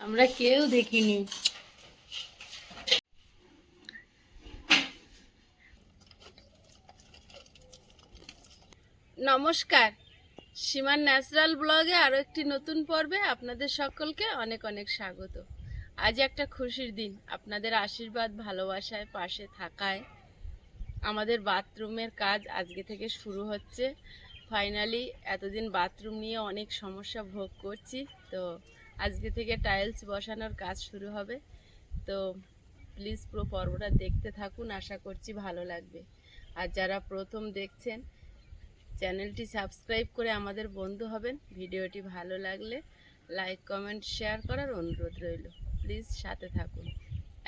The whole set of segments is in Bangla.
আমরা কেউ দেখিনি। নমস্কার, সীমার ন্যাচারাল ব্লগে আরও একটি নতুন পর্বে আপনাদের সকলকে অনেক অনেক স্বাগত। আজ একটা খুশির দিন, আপনাদের আশীর্বাদ ভালোবাসায় পাশে থাকায় আমাদের বাথরুমের কাজ আজকে থেকে শুরু হচ্ছে। ফাইনালি এতদিন বাথরুম নিয়ে অনেক সমস্যা ভোগ করছি, তো আজকে থেকে টাইলস বসানোর কাজ শুরু হবে। তো প্লিজ পুরো পর্বটা দেখতে থাকুন, আশা করছি ভালো লাগবে। আর যারা প্রথম দেখছেন, চ্যানেলটি সাবস্ক্রাইব করে আমাদের বন্ধু হবেন। ভিডিওটি ভালো লাগলে লাইক কমেন্ট শেয়ার করার অনুরোধ রইল। প্লিজ সাথে থাকুন।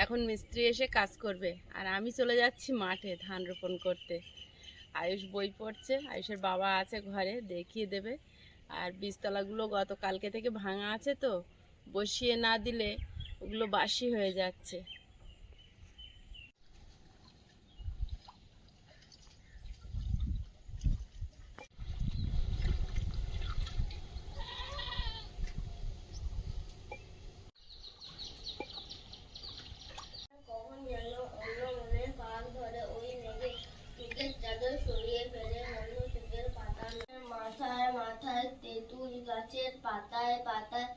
এখন মিস্ত্রি এসে কাজ করবে আর আমি চলে যাচ্ছি মাঠে ধান রোপণ করতে। আয়ুষ বই পড়ছে, আয়ুষের বাবা আছে ঘরে, দেখিয়ে দেবে। আর বীজতলাগুলো গতকালকে থেকে ভাঙা আছে, তো বসিয়ে না দিলে ওগুলো বাসি হয়ে যাচ্ছে। মাথায় মাথায় তেঁতুল গাছের পাতায় পাতায়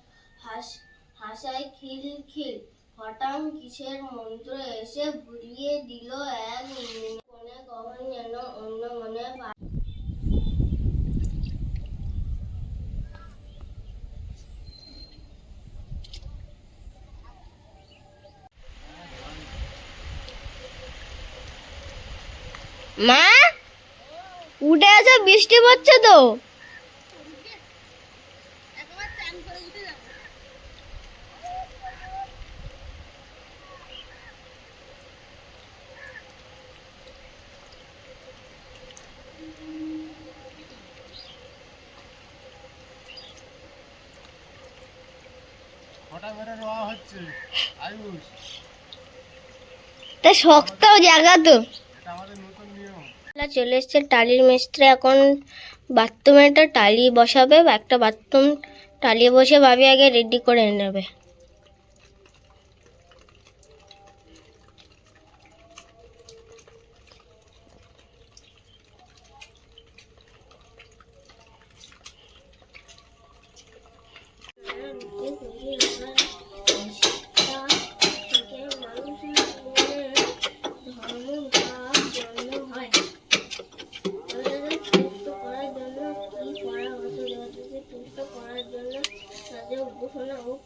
হাসায় খিল খিল। হঠাৎ কিসের মন্ত্র এসে ভুলিয়ে দিল এক মনে, কখন যেন অন্য মনে। মা, উঠে আসো, বৃষ্টি পড়ছে তো। তা শক্ত জায়গা তো। চলে এসছে টালির মিস্ত্রি, এখন বাথরুমে একটা টালি বসাবে, একটা বাথরুম টালি বসে ভাবি আগে রেডি করে নেবে।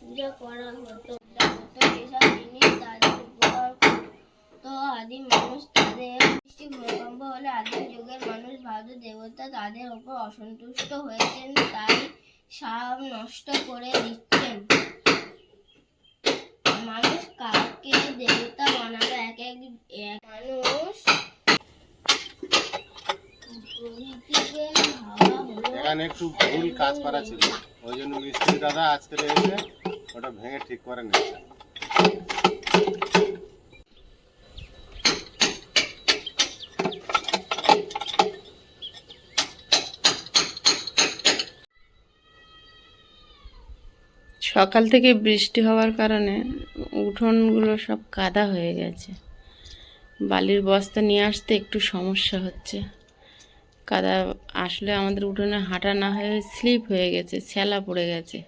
পূজা করা হতো, যেসব জিনিস তাদের উপকার তো আদিম মানুষ, তাদের সৃষ্টি ভূমিকম্প হলে আদিম যুগের মানুষ ভাবত দেবতা তাদের উপর অসন্তুষ্ট হয়েছেন, তাই সব নষ্ট করে দিচ্ছেন। মানুষ কাকে দেবতা বানাবে? এক এক মানুষ এখানে একটু ভুল কাজ করা ছিল, ওই জন্য মিস্ত্রি দাদা আজকে এসে ওটা ভেঙে ঠিক করে নিচ্ছে। সকাল থেকে বৃষ্টি হওয়ার কারণে উঠোনগুলো সব কাদা হয়ে গেছে। বালির বস্তা নিয়ে আসতে একটু সমস্যা হচ্ছে। কাদা আসলে আমাদের উঠোনে হাঁটা না হয়ে স্লিপ হয়ে গেছে, ছ্যালা পড়ে গেছে।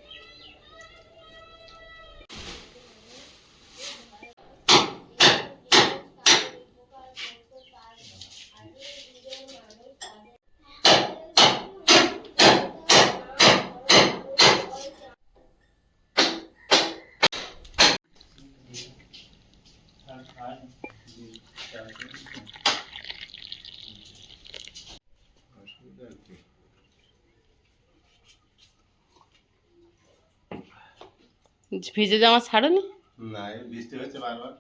ভিজে জামা ছাড়োনি? না, বৃষ্টি হচ্ছে বারবার।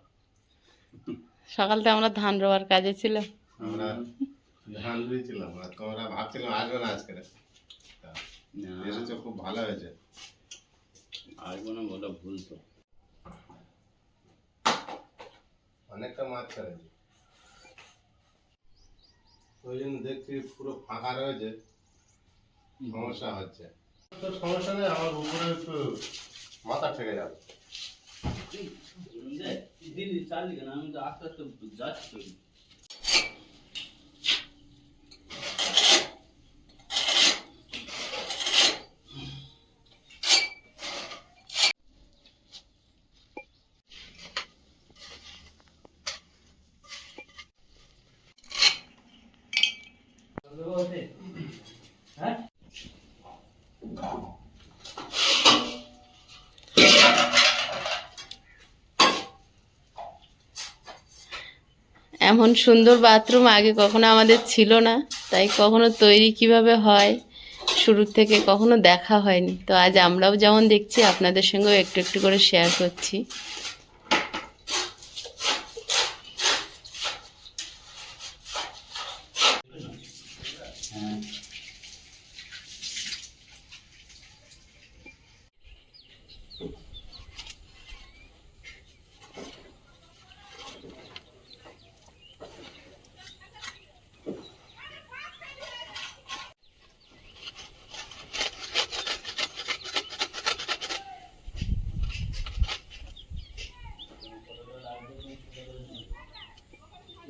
সকালতে আমরা ধান রোয়ার কাজে ছিলাম, আমরা ধান রুইছিলাম আর তোমরা ভাবছিলাম আসবে না আজকে। এসেছো, খুব ভালো হয়েছে। আসবো না বলা ভুল তো। অনেকটা মাছ ছাড়েছে, ওই জন্য দেখছি পুরো ফাঁকা রয়েছে, সমস্যা হচ্ছে। তো সমস্যা নেই, আমার উপরে একটু মাথা ঠেকে যাবে। দিদি চালি কেন, আমি তো আস্তে আস্তে যাচ্ছি তো। এমন সুন্দর বাথরুম আগে কখনো আমাদের ছিল না, তাই কখনো তৈরি কিভাবে হয় শুরু থেকে কখনো দেখা হয়নি। তো আজ আমরাও যেমন দেখছি আপনাদের সঙ্গেও একটু একটু করে শেয়ার করছি।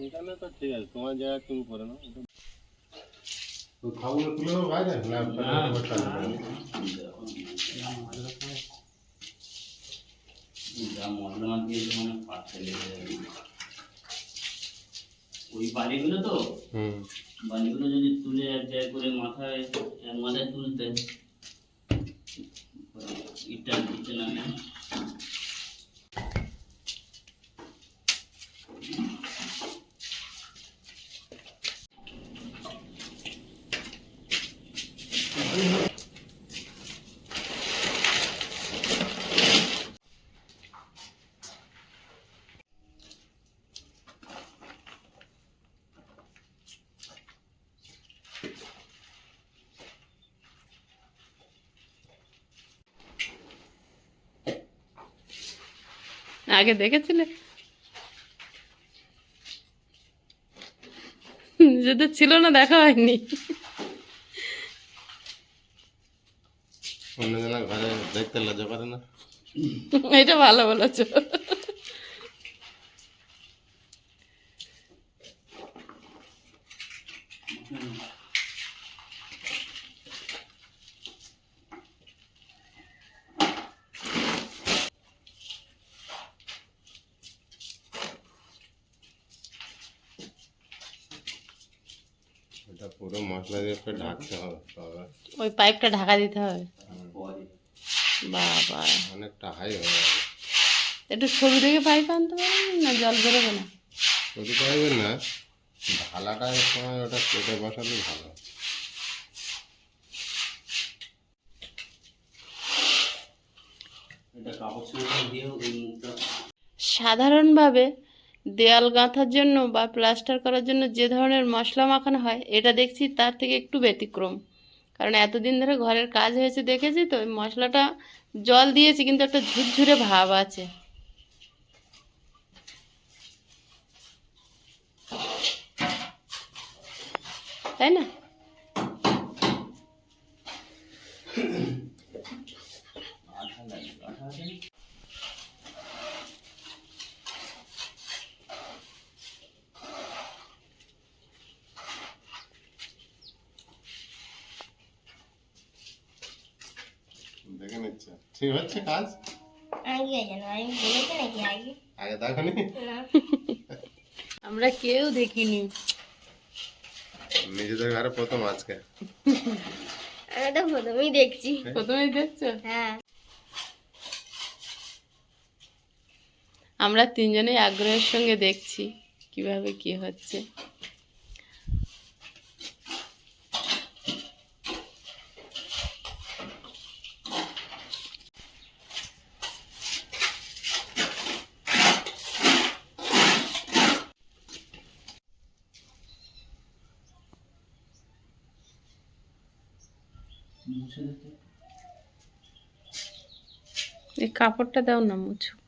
এখানে তো ঠিক আছে, তোমার জায়গা তুমি করে নাও। তো খাবো তুলে দেবো বাইরে না? যা মশলা দিয়েছে মানে পাচ্ছে লেগে যাবে। ওই বালিগুলো তো, বালিগুলো যদি তুলে এক জায়গায় করে মাথায় মাথায় তুলতে, ইটা দিতে না না। আগে দেখেছিলে? যদি ছিল না দেখা হয়নি। অন্যজনের ঘরে দেখতে লজ্জা করে না? এটা ভালো বলেছো। এটা পুরো মশলা দিয়ে একটু ঢাকতে হবে তবে ওই পাইপটা ঢাকা দিতে হবে। পরে বাবা, অনেকটা হাই হয়ে যাবে। একটু সরু দেখে পাইপ আনতে পারবেন না? জল বেরোবে না? যদি পারবেন না, ঢালাটা এক সময় ওটা কেটে বসালে ভালো। এটা কাপড় চোপড় দিয়ে ওই মুখটা সাধারণভাবে দেয়াল গাঁথার জন্য বা প্লাস্টার করার জন্য যে ধরনের মশলা মাখানো হয়, এটা দেখছি তার থেকে একটু ব্যতিক্রম। কারণ এতদিন ধরে ঘরের কাজ হয়েছে দেখেছি তো, ওই মশলাটা জল দিয়েছি কিন্তু একটা ঝুরঝুরে ভাব আছে, তাই না? আঠা লাগে, আঠা আছে না? দেখে নিচ্ছে ঠিক হচ্ছে কাজ। আগে জানো আমি বলেছি নাকি আগে? আগে দেখনি? না। আমরা কেউ দেখিনি। নিজেদের ঘরে প্রথম আজকে। আমি তো প্রথমেই দেখছি। প্রথমেই দেখছো? হ্যাঁ। আমরা তিনজনেই আগ্রহের সঙ্গে দেখছি কিভাবে কি হচ্ছে। মুছে দিতে এই কাপড়টা দাও না, মুছুক।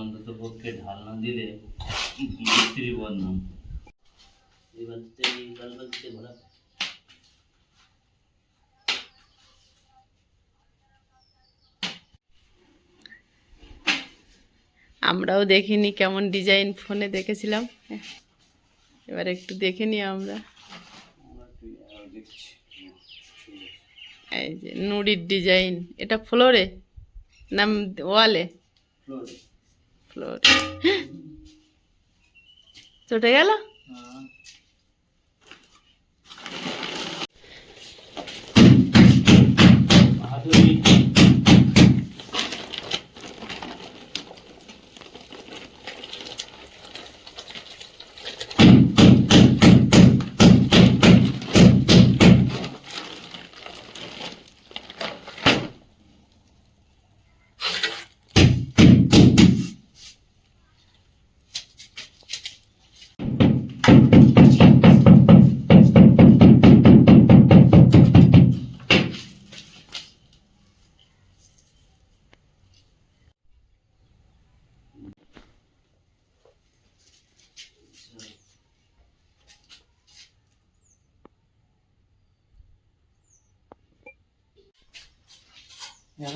অন্তত পক্ষে ঢাল না দিলে মিস্ত্রি বদনাম। এবার থেকে কালবার দিতে ঘোরা আমরাও দেখিনি কেমন ডিজাইন, ফোনে দেখেছিলাম, এবার একটু দেখে নিই আমরা। দেখছি। এই যে নুড়ির ডিজাইন, এটা ফ্লোরে না ওয়ালে? ফ্লোরে। ফ্লোরে চটে গেল। হাতুড়ি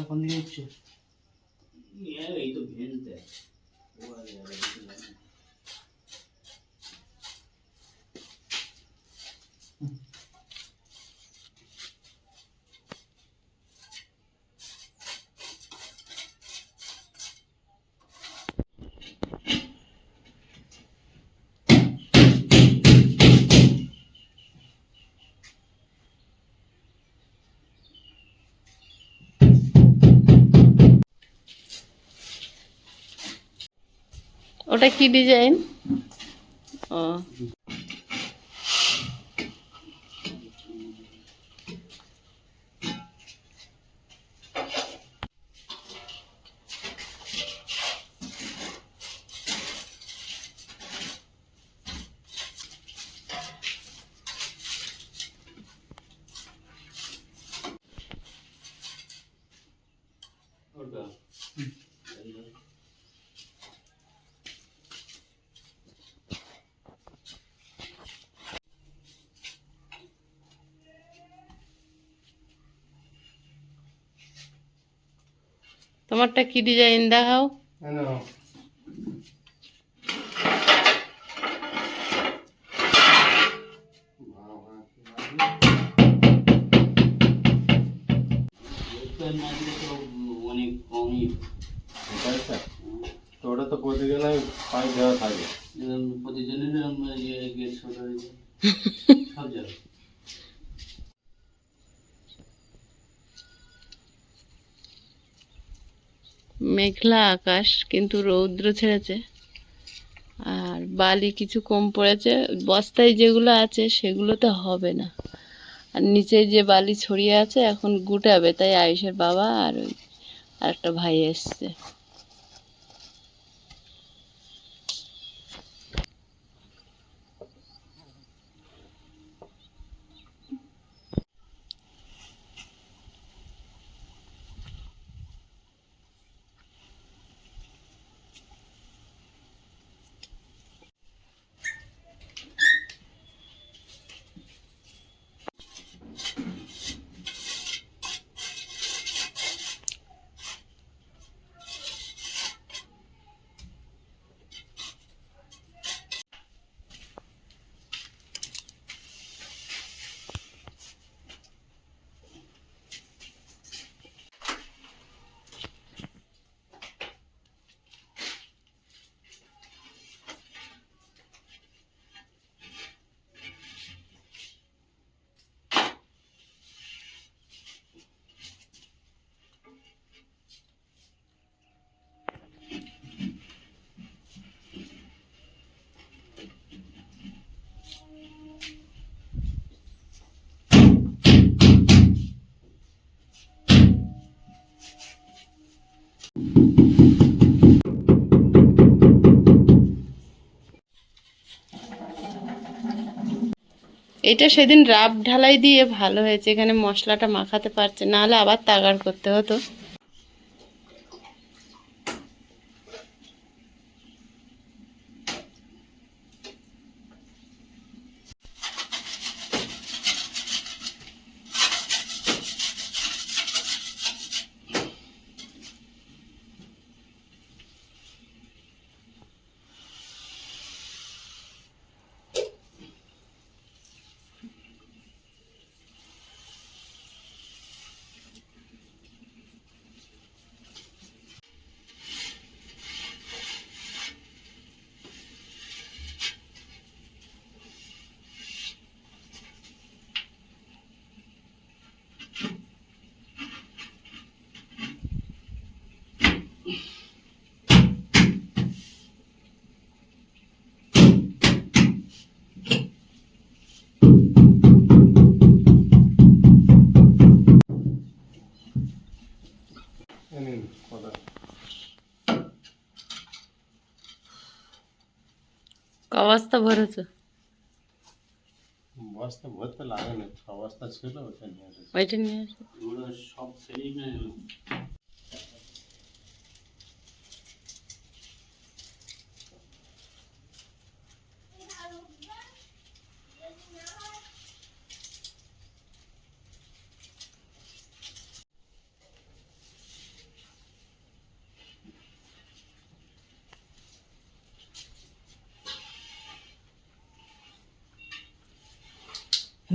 কোন দিকে উঠছে? এই তো ভেজ দেয়। ও আরে আরে কিছু জানে না। ওটা কি ডিজাইন? ও ওটা তোমারটা কি ডিজাইন দেখাও। না দিলে তো অনেক কমই। তো ওটা তো প্রতিদিন পাইপ দেওয়া থাকে। প্রতিজনের গেট ছোট হয়েছে সব জায়গায়। মেঘলা আকাশ কিন্তু রৌদ্র ছেড়েছে, আর বালি কিছু কম পড়েছে। বস্তায় যেগুলো আছে সেগুলোতে হবে না, আর নিচে যে বালি ছড়িয়ে আছে এখন গুটাবে, তাই আয়ুষের বাবা আর ওই আরেকটা ভাই এসছে। এটা সেদিন রাব ঢালাই দিয়ে ভালো হয়েছে, এখানে মশলাটা মাখাতে পারছে, নাহলে আবার তাগাড় করতে হতো। বস্তা ভরেছো? বস্তা ভরতে লাগে না, 6 বস্তা ছিল ওটা নিয়ে এসেছি। ওইটা নিয়ে আসো। এগুলো সব ফেরি না।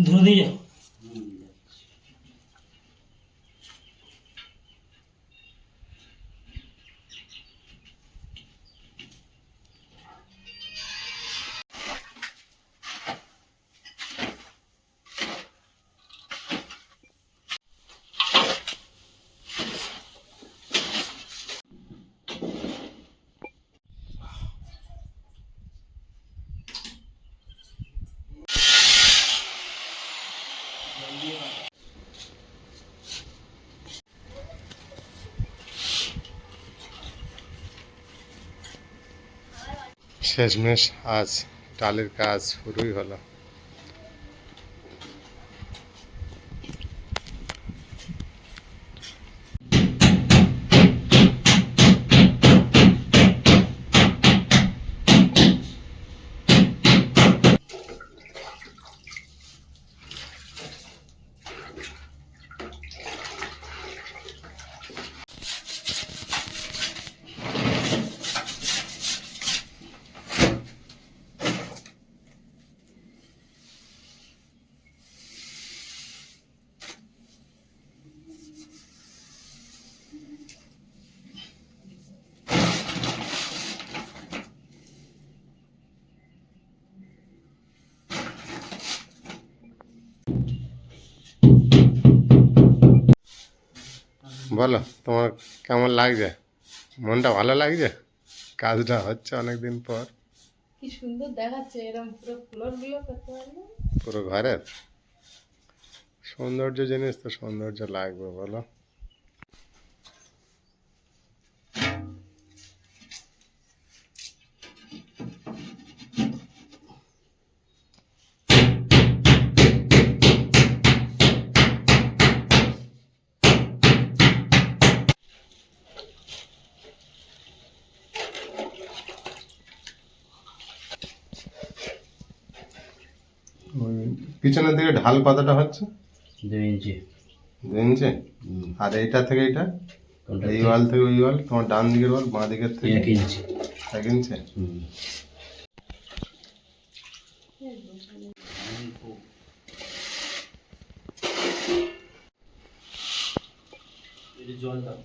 ধরে দিয়ে যাও। শেষমেশ আজ টালির কাজ শুরুই হলো। বলো তোমার কেমন লাগছে? মনটা ভালো লাগছে? কাজটা হচ্ছে অনেকদিন পর। কি সুন্দর দেখাচ্ছে, এরকম পুরো ফ্লোর গুলো করতে পারলে। পুরো ঘরের সৌন্দর্য জিনিস তো সৌন্দর্য লাগবে বলো। ওই পিছনের দিকে ঢাল কতটা হচ্ছে? 2 ইঞ্চি। 2 ইঞ্চি? আর এইটা থেকে এইটা, এই ওয়াল থেকে ওই ওয়াল, তোমার ডান দিকের ওয়াল বাঁ দিকের থেকে 1 ইঞ্চি। 1 ইঞ্চি? জল দাও।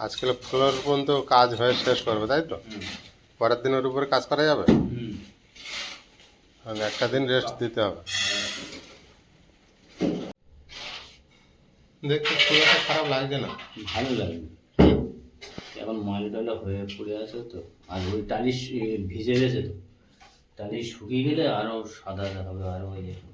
আজকাল ফ্লোর পর্যন্ত কাজ হয়ে শেষ করবে তাই তো? পরের দিনের উপরে কাজ করা যাবে? মানে একটা দিন রেস্ট দিতে হবে। দেখতে খুব একটা খারাপ লাগছে না। ভালো লাগে। এখন ময়লা টয়লা হয়ে পড়ে আছে তো, আর ওই টালি ভিজে গেছে তো, টালি শুকিয়ে গেলে আরো সাদা হবে, আরো হয়ে যাবে।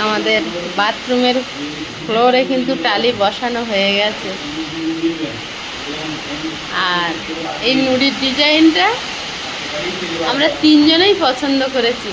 আমাদের বাথরুমের ফ্লোরে কিন্তু টালি বসানো হয়ে গেছে। আর এই নুড়ির ডিজাইনটা আমরা তিনজনেই পছন্দ করেছি।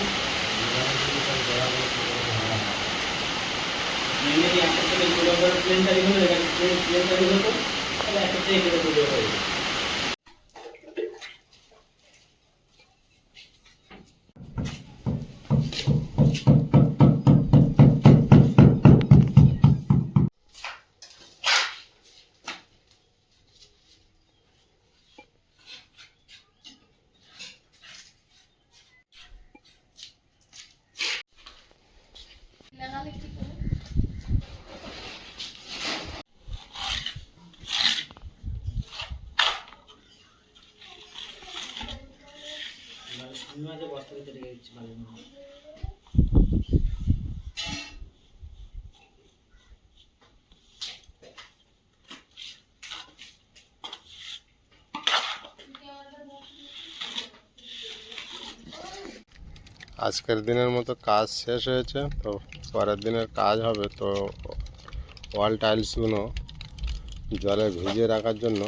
আজকের দিনের মতো কাজ শেষ হয়েছে, তো পরের দিনের কাজ হবে। তো ওয়াল টাইলসগুলো জলে ভিজিয়ে রাখার জন্য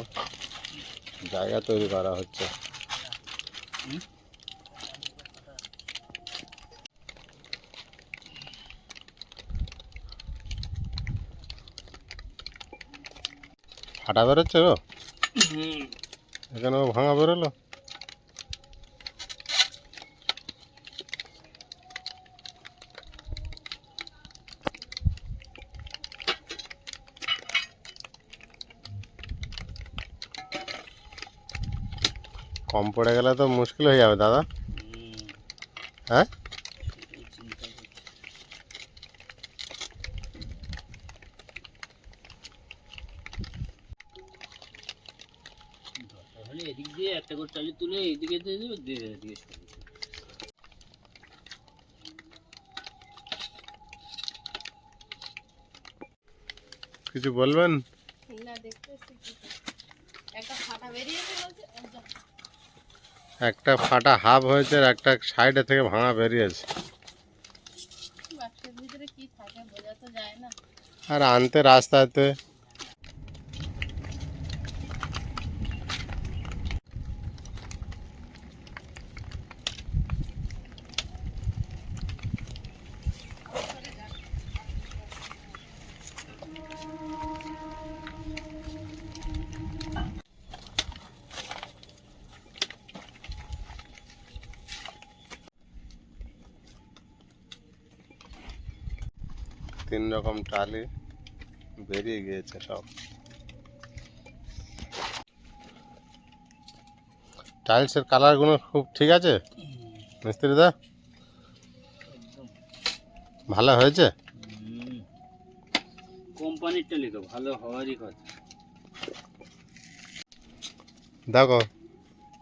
জায়গা তৈরি করা হচ্ছে। ফাটা বেরোচ্ছে গো, এখানেও ভাঙা বেরোলো। কম পড়ে গেলে তো মুশকিল হয়ে যাবে দাদা। হ্যাঁ, এদিক দিয়ে একটা করে টালি তুলে এইদিকে দিয়ে দেবে, দিয়ে এদিকে সরিয়ে দেবে। কিছু বলবেন? না, দেখতেছি একটা ফাটা বেরিয়েছে বলছে। একটা ফাটা হাফ হয়েছে আর একটা সাইডে থেকে ভাঙা বেরিয়েছে। বাক্সের ভিতরে কি থাকে বোঝা তো যায় না। আর আনতে রাস্তাতে তিন রকম টালি বেরিয়ে গিয়েছে সব। টাইলসের কালারগুলো খুব ঠিক আছে মিস্ত্রিদা, ভালো হয়েছে। কোম্পানির টালি তো ভালো হওয়ারই কথা। দেখো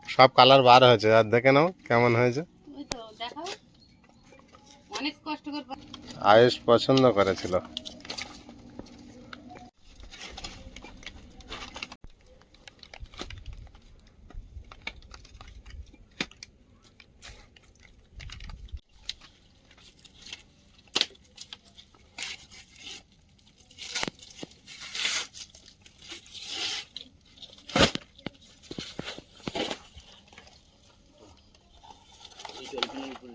সব কালার বার হয়েছে, আর দেখে নাও কেমন হয়েছে। ওই তো দেখাও, অনেক কষ্ট করে আয়েশ পছন্দ করেছিল। এই জলখানের উপরে